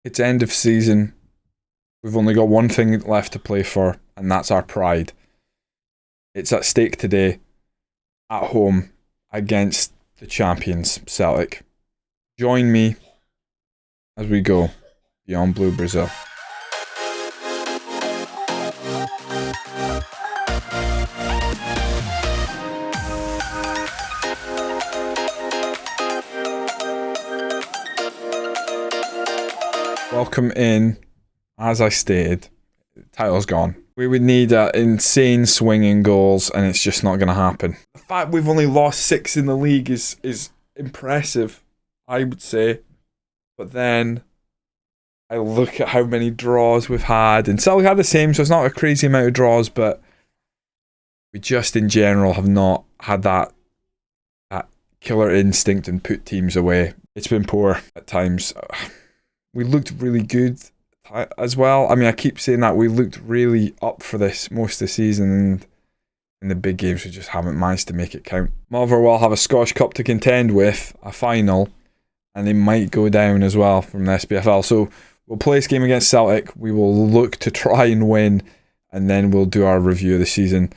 It's end of season. We've only got one thing left to play for, and that's our pride. It's at stake today, at home, against the champions, Celtic. Join me as we go beyond Blue Brazil. Welcome in. As I stated, the title's gone. We would need insane swinging goals, and it's just not going to happen. The fact we've only lost 6 in the league is impressive, I would say. But then I look at how many draws we've had, and Celtic had the same, so it's not a crazy amount of draws, but we just in general have not had that killer instinct and put teams away. It's been poor at times. We looked really good as well. I mean, I keep saying that we looked really up for this most of the season, and in the big games we just haven't managed to make it count. Motherwell have a Scottish Cup to contend with, a final, and they might go down as well from the SPFL. So we'll play this game against Celtic. We will look to try and win, and then we'll do our review of the season.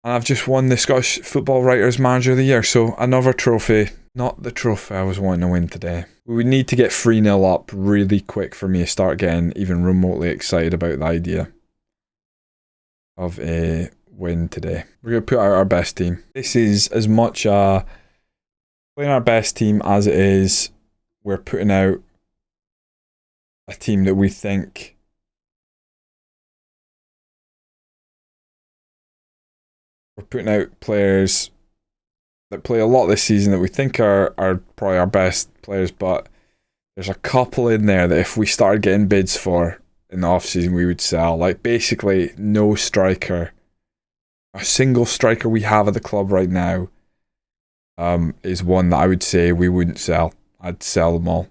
And I've just won the Scottish Football Writers Manager of the Year, so another trophy. Not the trophy I was wanting to win today. We would need to get 3-0 up really quick for me to start getting even remotely excited about the idea of a win today. We're going to put out our best team. This is as much playing our best team as it is we're putting out a team that we think we're putting out players that play a lot this season that we think are probably our best players, but there's a couple in there that if we started getting bids for in the off-season we would sell. Like basically no striker, a single striker we have at the club right now is one that I would say we wouldn't sell. I'd sell them all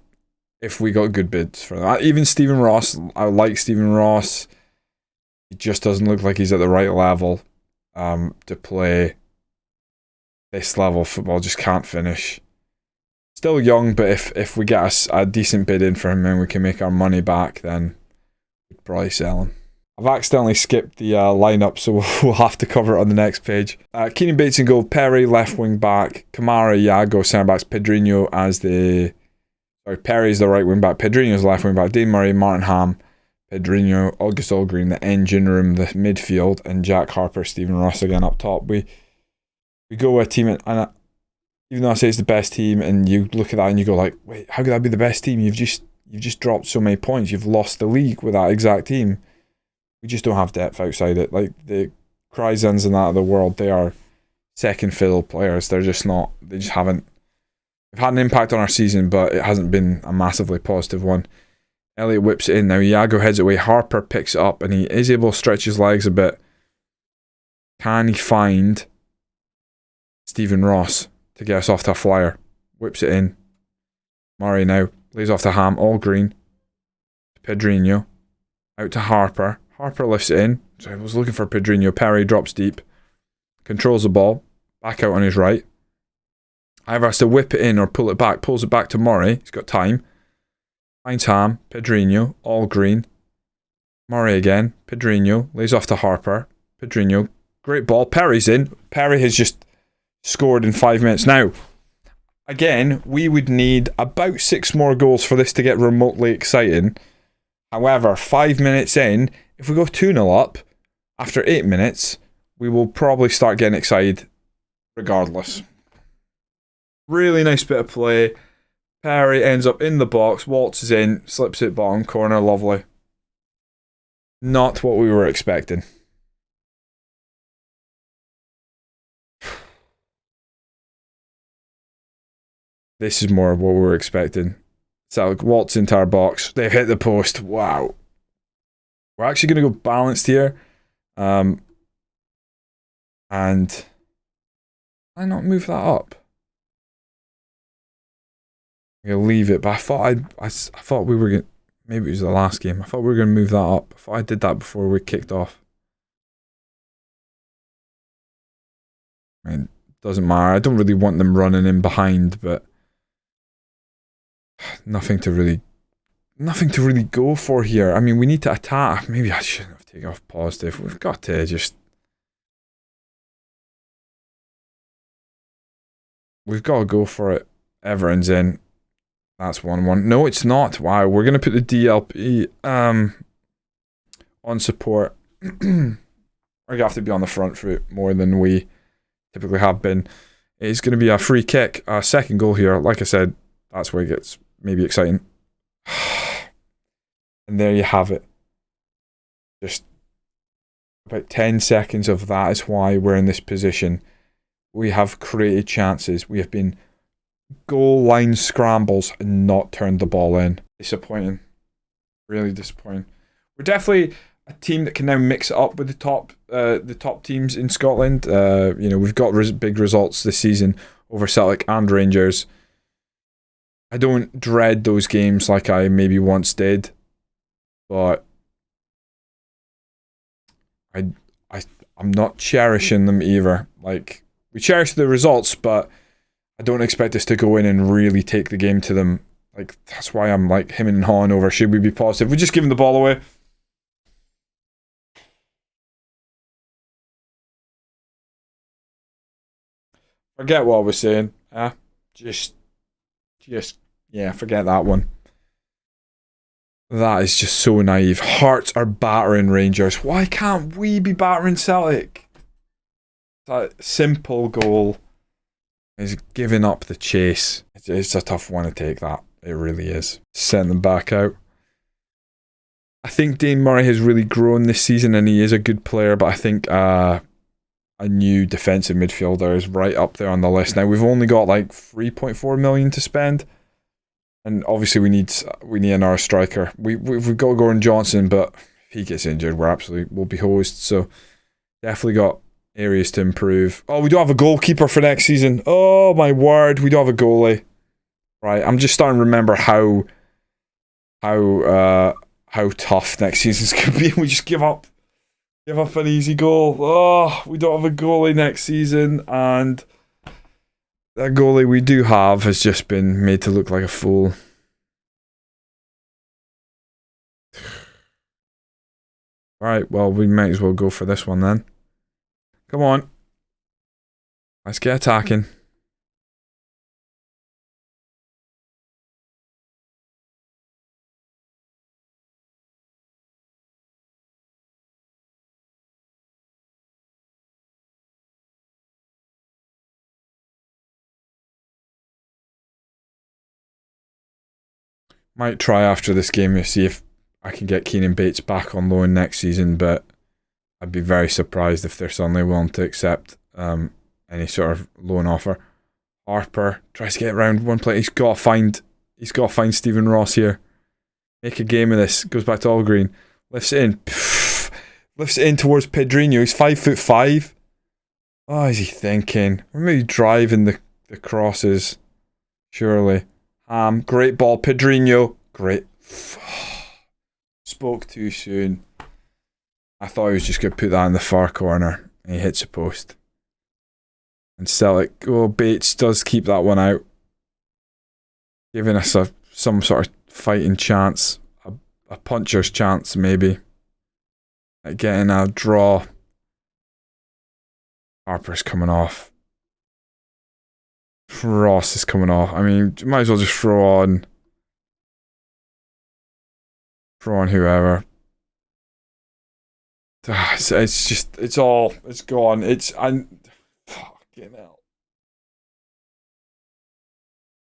if we got good bids for them. Even Stephen Ross, I like Stephen Ross. He just doesn't look like he's at the right level to play this level of football. Just can't finish. Still young, but if we get a decent bid in for him and we can make our money back, then we'd probably sell him. I've accidentally skipped the lineup, so we'll have to cover it on the next page. Keenan Bates in goal, Perry left wing back, Kamara, Iago centre backs, Pedrinho Perry's the right wing back, Pedrinho's left wing back, Dean Murray, Martin Ham, Pedrinho, August Allgreen, the engine room, the midfield, and Jack Harper, Stephen Ross again up top. We go with a team, and even though I say it's the best team, and you look at that and you go like, wait, how could that be the best team? You've just dropped so many points. You've lost the league with that exact team. We just don't have depth outside it. Like the Kryzans and that of the world, they are second fiddle players. They're just not. They just haven't. They've had an impact on our season, but it hasn't been a massively positive one. Elliott whips it in now. Iago heads away. Harper picks it up, and he is able to stretch his legs a bit. Can he find Stephen Ross to get us off to a flyer? Whips it in. Murray now lays off to Ham. All green. Pedrinho. Out to Harper. Harper lifts it in. So I was looking for Pedrinho. Perry drops deep. Controls the ball. Back out on his right. Either has to whip it in or pull it back. Pulls it back to Murray. He's got time. Finds Ham. Pedrinho. All green. Murray again. Pedrinho. Lays off to Harper. Pedrinho. Great ball. Perry's in. Perry has just scored in 5 minutes. Now, again, we would need about 6 more goals for this to get remotely exciting. However, 5 minutes in, if we go 2-0 up, after 8 minutes, we will probably start getting excited regardless. Really nice bit of play. Perry ends up in the box, waltzes in, slips it bottom corner, lovely. Not what we were expecting. This is more of what we were expecting. So waltz into our box. They've hit the post. Wow. We're actually going to go balanced here. And why not move that up? I'm going to leave it, but I thought we were going to, maybe it was the last game. I thought we were going to move that up. I thought I did that before we kicked off. I mean, doesn't matter. I don't really want them running in behind, but nothing to nothing to really go for here. I mean, we need to attack. Maybe I shouldn't have taken off positive. We've got to just... We've got to go for it. Everton's in. That's 1-1. No, it's not. Wow, we're going to put the DLP on support. We're going to have to be on the front foot more than we typically have been. It's going to be a free kick. Second goal here. Like I said, that's where it gets maybe exciting. And there you have it. Just about 10 seconds of that is why we're in this position. We have created chances. We have been goal line scrambles and not turned the ball in. Disappointing. Really disappointing. We're definitely a team that can now mix it up with the top teams in Scotland. You know, we've got big results this season over Celtic and Rangers. I don't dread those games like I maybe once did, but I'm not cherishing them either. Like, we cherish the results, but I don't expect us to go in and really take the game to them. Like, that's why I'm like hemming and hawing over, should we be positive? We just give them the ball away. Forget what I was saying. Just, yeah, forget that one. That is just so naive. Hearts are battering Rangers. Why can't we be battering Celtic? That simple goal is giving up the chase. It's a tough one to take, that. It really is. Send them back out. I think Dane Murray has really grown this season and he is a good player, but I think a new defensive midfielder is right up there on the list. Now, we've only got like 3.4 million to spend. And obviously we need another striker. We've got Gordon Johnson, but if he gets injured, we'll be hosed. So definitely got areas to improve. Oh, we don't have a goalkeeper for next season. Oh my word, we don't have a goalie. Right, I'm just starting to remember how tough next season's gonna be. We just give up an easy goal. Oh, we don't have a goalie next season, and that goalie we do have has just been made to look like a fool. Alright, well, we might as well go for this one then. Come on. Let's get attacking. Might try after this game to see if I can get Keenan Bates back on loan next season, but I'd be very surprised if they're suddenly willing to accept any sort of loan offer. Harper tries to get around one play. He's got to find Stephen Ross here. Make a game of this. Goes back to all green. Lifts it in. Pff, lifts it in towards Pedrinho. He's 5'5". Oh, is he thinking? We're maybe driving the crosses. Surely. Great ball. Pedrinho. Great. Spoke too soon. I thought he was just going to put that in the far corner. And he hits the post. And Celtic, Bates does keep that one out. Giving us some sort of fighting chance. A puncher's chance, maybe. At getting a draw. Harper's coming off. Ross is coming off. I mean, you might as well just throw on whoever. It's just, it's gone. Fucking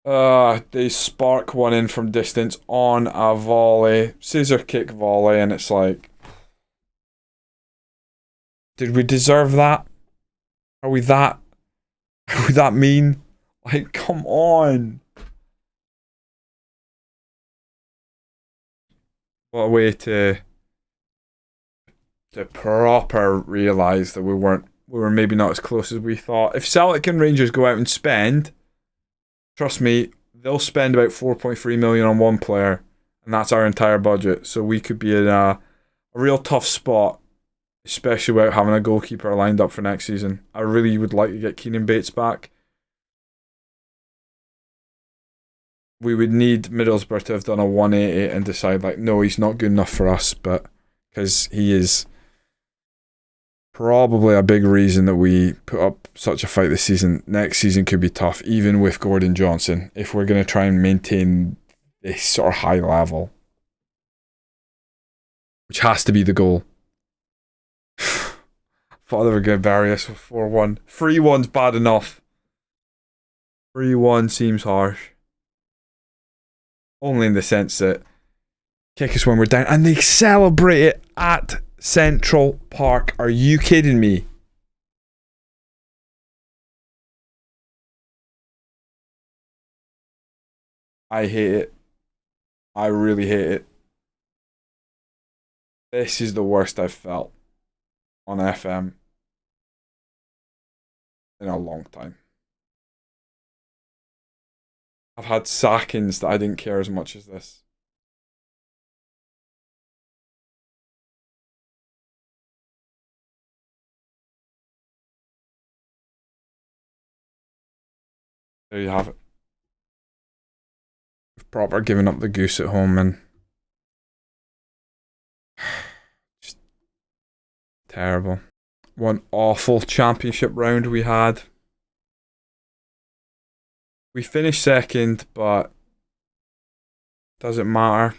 hell. They spark one in from distance on a volley. Scissor kick volley, and it's like, did we deserve that? Are we that mean? Like, come on. What a way to proper realise that we were maybe not as close as we thought. If Celtic and Rangers go out and spend, trust me, they'll spend about 4.3 million on one player, and that's our entire budget. So we could be in a real tough spot, especially without having a goalkeeper lined up for next season. I really would like to get Keenan Bates back. we would need Middlesbrough to have done a 180 and decide, like, no, he's not good enough for us, but because he is probably a big reason that we put up such a fight this season. Next season could be tough, even with Gordon Johnson, if we're going to try and maintain this sort of high level, which has to be the goal. Thought they were going to bury us with 4-1. 3-1's bad enough. 3-1 seems harsh. Only in the sense that kick us when we're down, and they celebrate it at Central Park. Are you kidding me? I hate it. I really hate it. This is the worst I've felt on FM in a long time. I've had sackings that I didn't care as much as this. There you have it. We've proper given up the goose at home, and just terrible. One awful championship round we had. We finished second, but doesn't matter.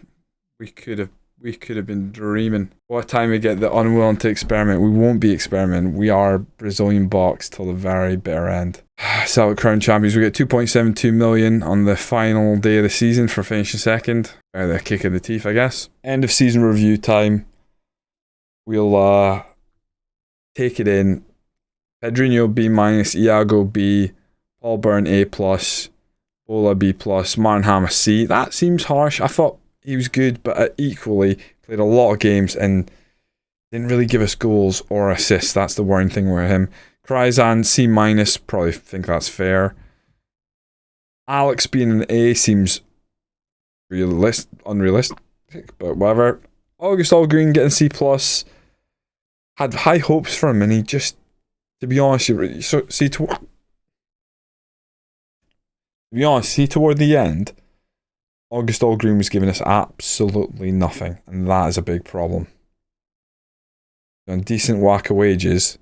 We could have been dreaming. What a time we get the unwilling to experiment. We won't be experimenting. We are Brazilian box till the very bitter end. Celtic crown champions. We get 2.72 million on the final day of the season for finishing second. The kick of the teeth, I guess. End of season review time. We'll take it in. Pedrinho B-, Iago B, Paul Byrne A+, Bola B+, Martin Ham C. That seems harsh. I thought he was good, but equally played a lot of games and didn't really give us goals or assists. That's the worrying thing with him. Kryzan C-, probably think that's fair. Alex being an A seems unrealistic, but whatever. August Allgreen getting C+. Had high hopes for him, and he just, to be honest, toward the end, August Allgreen was giving us absolutely nothing, and that is a big problem. On decent whack of wages,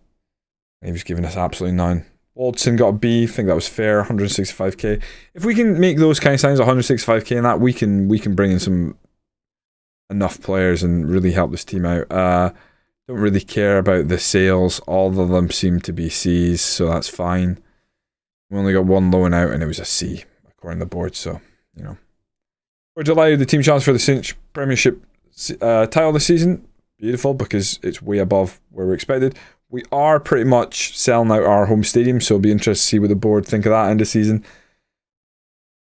and he was giving us absolutely none. Waldson got a B, I think that was fair, 165k. If we can make those kind of signs, 165k, and that we can bring in enough players and really help this team out. Don't really care about the sales. All of them seem to be C's, so that's fine. We only got one loan out, and it was a C, according to the board, so, you know. We're delighted the team chance for the Cinch Premiership title this season. Beautiful, because it's way above where we expected. We are pretty much selling out our home stadium, so it'll be interesting to see what the board think of that end of season.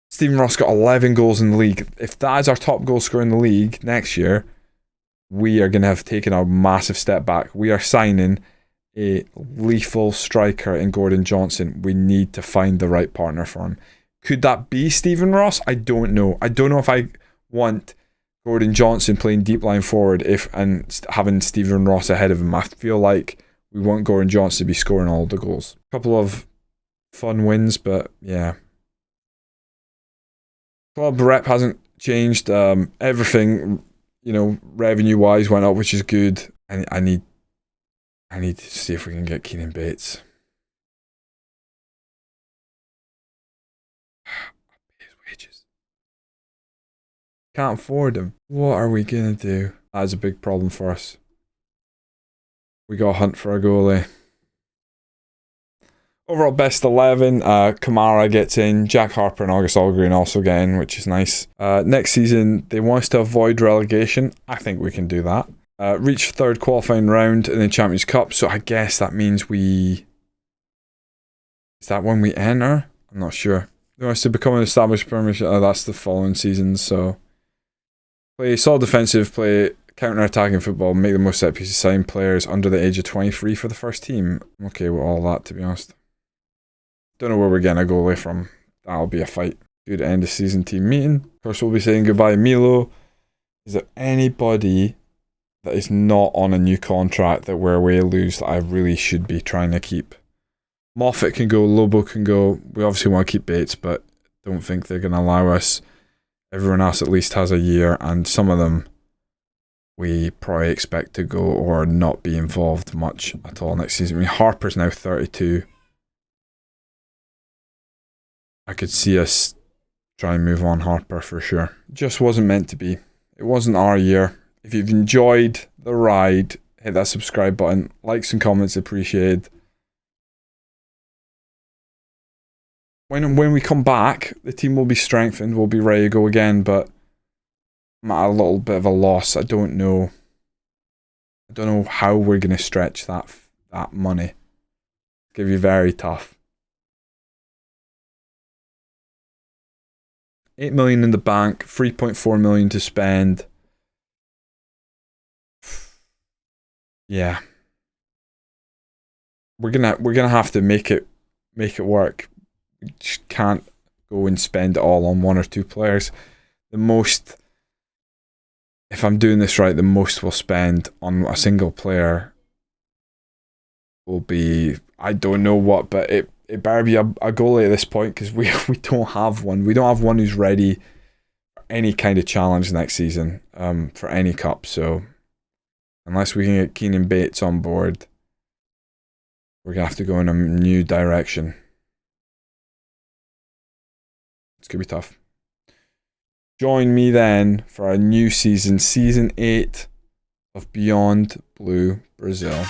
Stephen Ross got 11 goals in the league. If that is our top goal scorer in the league next year, we are going to have taken a massive step back. We are signing a lethal striker in Gordon Johnson. We need to find the right partner for him. Could that be Stephen Ross? I don't know. I don't know if I want Gordon Johnson playing deep line forward and having Stephen Ross ahead of him. I feel like we want Gordon Johnson to be scoring all the goals. A couple of fun wins, but yeah. Club rep hasn't changed. Everything, revenue-wise went up, which is good. I need to see if we can get Keenan Bates. His wages. Can't afford him. What are we gonna do? That's a big problem for us. We got to hunt for a goalie. Overall best 11. Kamara gets in. Jack Harper and August Allgreen also get in, which is nice. Next season, they want us to avoid relegation. I think we can do that. Reach third qualifying round in the Champions Cup. So I guess that means is that when we enter? I'm not sure. They want us to become an established Premiership. That's the following season. So play solid defensive, play counter-attacking football, make the most set pieces, sign players under the age of 23 for the first team. I'm okay with all that, to be honest. Don't know where we're getting a goalie from. That'll be a fight. Good end of season team meeting. Of course, we'll be saying goodbye to Milo. Is there anybody that is not on a new contract that we're away to lose that I really should be trying to keep? Moffat can go, Lobo can go. We obviously want to keep Bates, but don't think they're going to allow us. Everyone else at least has a year, and some of them we probably expect to go or not be involved much at all next season. I mean, Harper's now 32. I could see us try and move on Harper for sure. Just wasn't meant to be. It wasn't our year. If you've enjoyed the ride, hit that subscribe button. Likes and comments appreciated. When we come back, the team will be strengthened. We'll be ready to go again, but I'm at a little bit of a loss. I don't know how we're going to stretch that money. It's going to be very tough. 8 million in the bank, 3.4 million to spend. Yeah. We're gonna have to make it work. We just can't go and spend it all on one or two players. The most, if I'm doing this right, the most we'll spend on a single player will be, I don't know what, but it better be a goalie at this point, because we don't have one. We don't have one who's ready for any kind of challenge next season, for any cup. So unless we can get Keenan Bates on board, we're going to have to go in a new direction. It's going to be tough. Join me then for a new season, Season 8 of Beyond Blue Brazil.